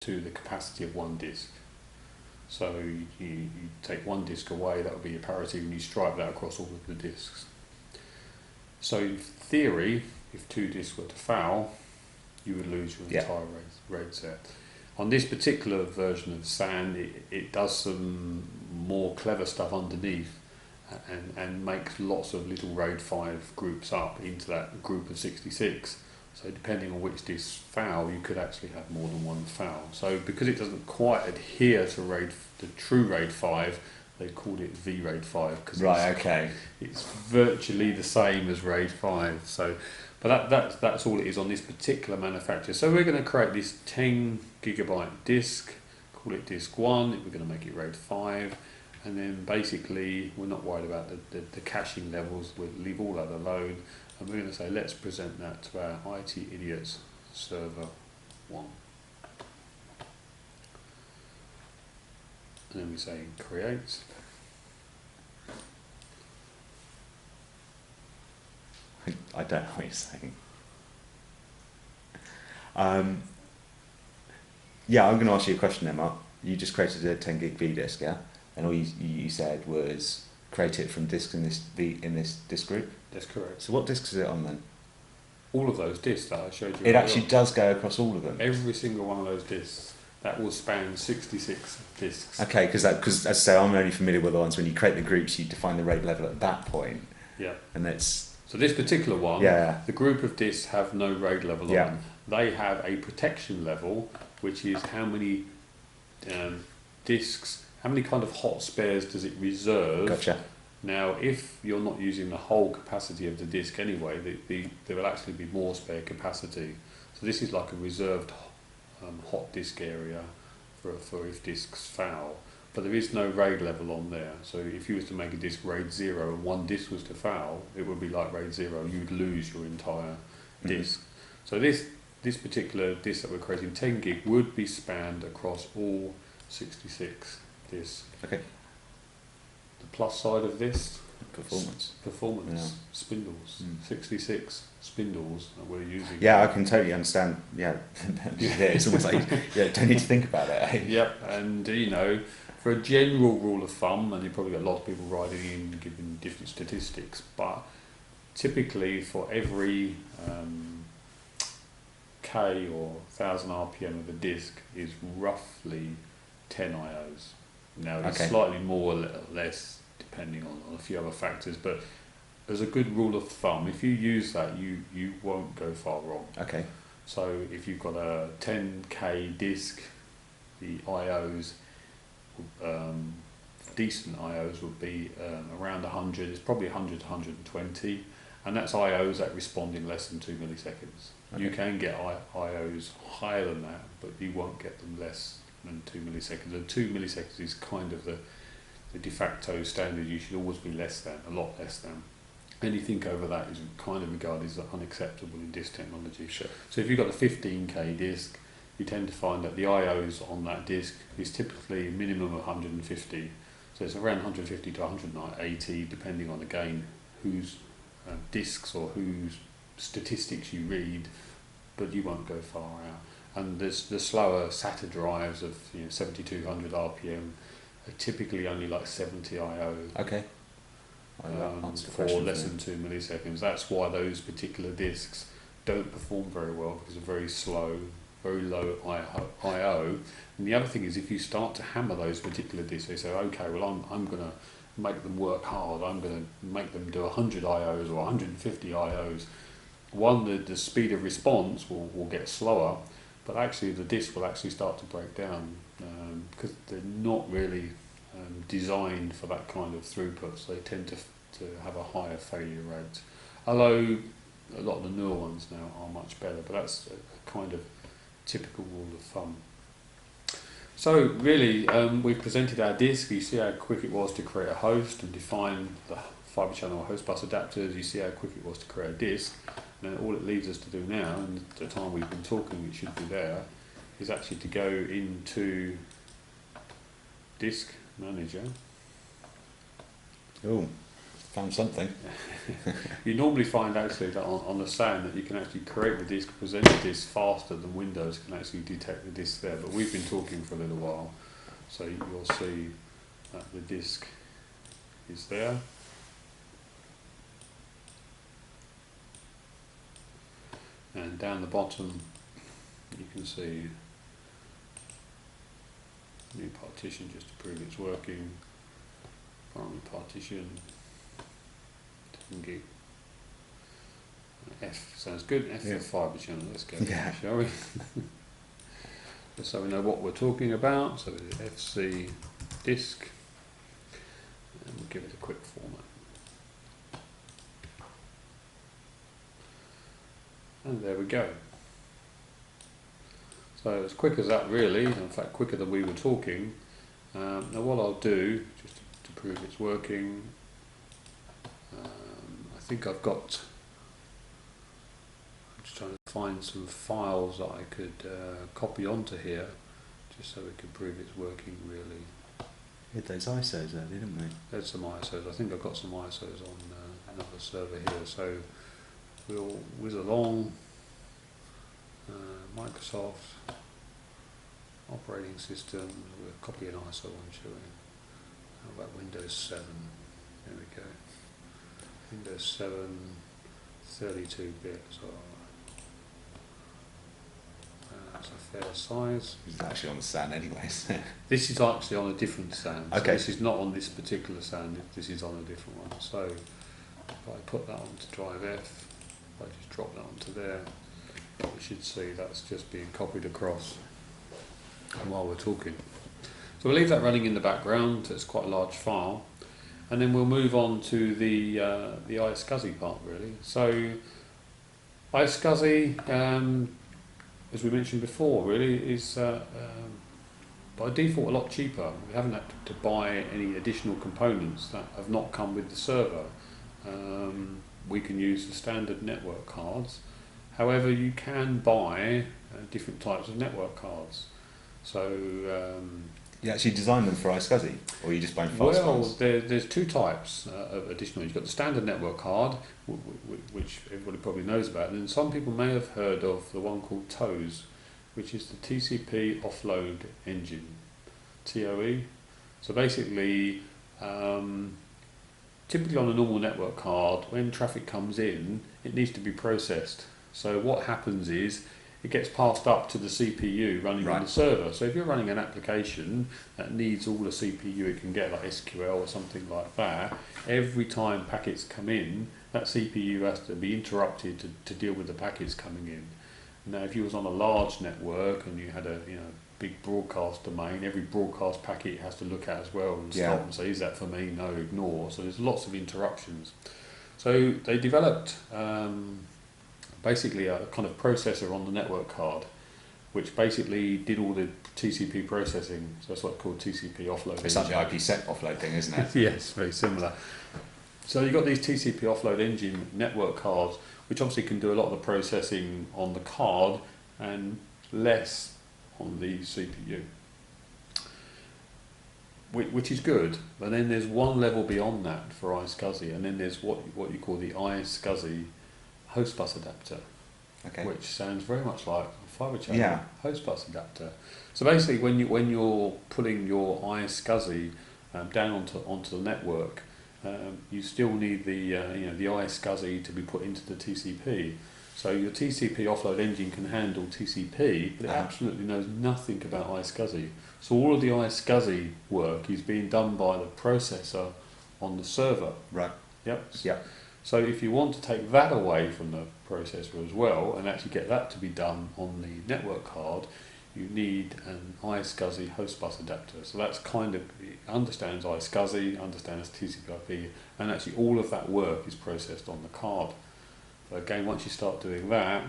to the capacity of one disk. So you take one disk away, that would be your parity, and you stripe that across all of the disks. So in theory, if two disks were to foul, you would lose your entire RAID set. On this particular version of SAN, it does some more clever stuff underneath and makes lots of little RAID 5 groups up into that group of 66. So depending on which disks foul, you could actually have more than one foul. So because it doesn't quite adhere to the true RAID 5, they called it VRAID 5 because it's virtually the same as RAID 5. So, but that's all it is on this particular manufacturer. So we're going to create this 10 gigabyte disk, call it disk 1. We're going to make it RAID 5, and then basically we're not worried about the caching levels. We'll leave all that alone, and we're going to say let's present that to our IT idiots server 1. And then we say create. I don't know what you're saying. Yeah, I'm going to ask you a question then, Mark. You just created a 10 gig V disk, yeah? And all you said was create it from disks in this disk group? That's correct. So what disks is it on then? All of those disks that I showed you. It actually does go across all of them? Every single one of those disks. That will span 66 disks. Okay, because as I say, I'm only familiar with the ones when you create the groups, you define the RAID level at that point. Yeah. And that's... So this particular one, the group of disks have no RAID level on them. They have a protection level, which is how many disks, how many kind of hot spares does it reserve. Gotcha. Now, if you're not using the whole capacity of the disk anyway, there will actually be more spare capacity. So this is like a reserved hot disk area for if disks foul. But there is no RAID level on there. So if you was to make a disk RAID 0 and one disk was to foul, it would be like RAID 0. You'd lose your entire disk. So this particular disk that we're creating, 10 gig, would be spanned across all 66 disks. Okay. The plus side of this, performance, spindles, 66 spindles that we're using. Yeah, I can totally understand. Yeah, it's almost like don't need to think about it. Yep, and for a general rule of thumb, and you've probably got a lot of people writing in giving different statistics, but typically for every K or 1000 RPM of a disk is roughly 10 IOs. Now it's slightly more or less depending on a few other factors, but as a good rule of thumb, if you use that, you won't go far wrong. Okay. So if you've got a 10K disk, the IOs, decent IOs would be around 100. It's probably 100 to 120, and that's IOs that respond in less than 2 milliseconds. Okay. You can get IOs higher than that, but you won't get them less than 2 milliseconds. And 2 milliseconds is kind of the de facto standard. You should always be less than, a lot less than. Anything over that is kind of regarded as unacceptable in disk technology. Sure. So if you've got a 15K disk, you tend to find that the IOs on that disk is typically a minimum of 150. So it's around 150 to 180, depending on, again, whose disks or whose statistics you read, but you won't go far out. And there's the slower SATA drives of 7200 RPM are typically only like 70 IO. Okay. For less than 2 milliseconds. That's why those particular disks don't perform very well, because they're very slow, very low IO. And the other thing is, if you start to hammer those particular disks, they say, okay, well I'm going to make them work hard, I'm going to make them do 100 IOs or 150 IOs. One, the speed of response will get slower, but actually the disk will actually start to break down because they're not really designed for that kind of throughput, so they tend to have a higher failure rate. Although a lot of the newer ones now are much better, but that's a kind of typical rule of thumb. So really, we've presented our disk. You see how quick it was to create a host and define the fibre channel host bus adapters. You see how quick it was to create a disk. And all it leaves us to do now, and the time we've been talking, it should be there, is actually to go into Disk Manager. Oh. Found something. You normally find actually that on the SAN that you can actually create the disk, present the disk faster than Windows can actually detect the disk there. But we've been talking for a little while, so you'll see that the disk is there. And down the bottom you can see new partition just to prove it's working. Primary partition, 10 gig. F sounds good. F for fibre channel. Let's go, shall we? Just so we know what we're talking about. So it's FC disk, and we'll give it a quick format. And there we go. So as quick as that, really. In fact, quicker than we were talking. Now what I'll do, just to prove it's working, I think I've got. I'm just trying to find some files that I could copy onto here, just so we can prove it's working really. We had those ISOs earlier, didn't we? There's some ISOs. I think I've got some ISOs on another server here. So we'll whiz along. Microsoft operating system. We'll copy an ISO one, shall we? How about Windows 7? There we go. Windows 7, 32-bit. So that's a fair size. It's actually on the SAN anyways. This is actually on a different SAN. So okay. This is not on this particular SAN. This is on a different one. So if I put that onto drive F, if I just drop that onto there, we should see that's just being copied across while we're talking. So we'll leave that running in the background. It's quite a large file, and then we'll move on to the Iscuzzy part really. So Iscuzzy, as we mentioned before, really is by default a lot cheaper. We haven't had to buy any additional components that have not come with the server. We can use the standard network cards. However, you can buy different types of network cards. So you actually design them for Iscuzzy, or you just buy fast ones? There's two types of additional. You've got the standard network card, which everybody probably knows about, and then some people may have heard of the one called TOES, which is the TCP offload engine, TOE. So basically, typically on a normal network card, when traffic comes in, it needs to be processed. So what happens is it gets passed up to the CPU running on the server. So if you're running an application that needs all the CPU it can get, like SQL or something like that, every time packets come in, that CPU has to be interrupted to deal with the packets coming in. Now if you was on a large network and you had a big broadcast domain, every broadcast packet has to look at as well and stop and say, is that for me? No, ignore. So there's lots of interruptions. So they developed basically a kind of processor on the network card, which basically did all the TCP processing. So that's what's called TCP offload. It's like the IPsec offload thing, isn't it? Yes, very similar. So you've got these TCP offload engine network cards, which obviously can do a lot of the processing on the card and less on the CPU, which is good. But then there's one level beyond that for Iscuzzy, and then there's what you call the Iscuzzy host bus adapter, which sounds very much like a fibre channel host bus adapter. So basically, when you're putting your Iscuzzy down onto the network, you still need the the Iscuzzy to be put into the TCP. So your TCP offload engine can handle TCP, but it absolutely knows nothing about Iscuzzy. So all of the Iscuzzy work is being done by the processor on the server. Right. Yep. Yep. So if you want to take that away from the processor as well and actually get that to be done on the network card, you need an Iscuzzy host bus adapter. So that's kind of, it understands Iscuzzy, understands TCP/IP, and actually all of that work is processed on the card. So again, once you start doing that,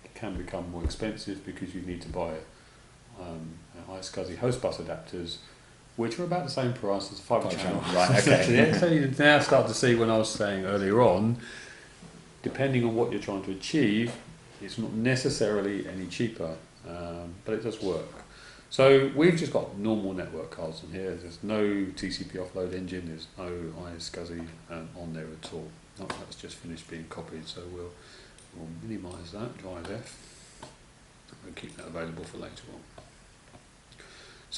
it can become more expensive because you need to buy Iscuzzy host bus adapters, which are about the same price as a fibre channel. Right, okay. So you now start to see, when I was saying earlier on, depending on what you're trying to achieve, it's not necessarily any cheaper, but it does work. So we've just got normal network cards on here. There's no TCP offload engine. There's no Iscuzzy on there at all. That's just finished being copied. So we'll minimise that. Drive F. We'll keep that available for later on.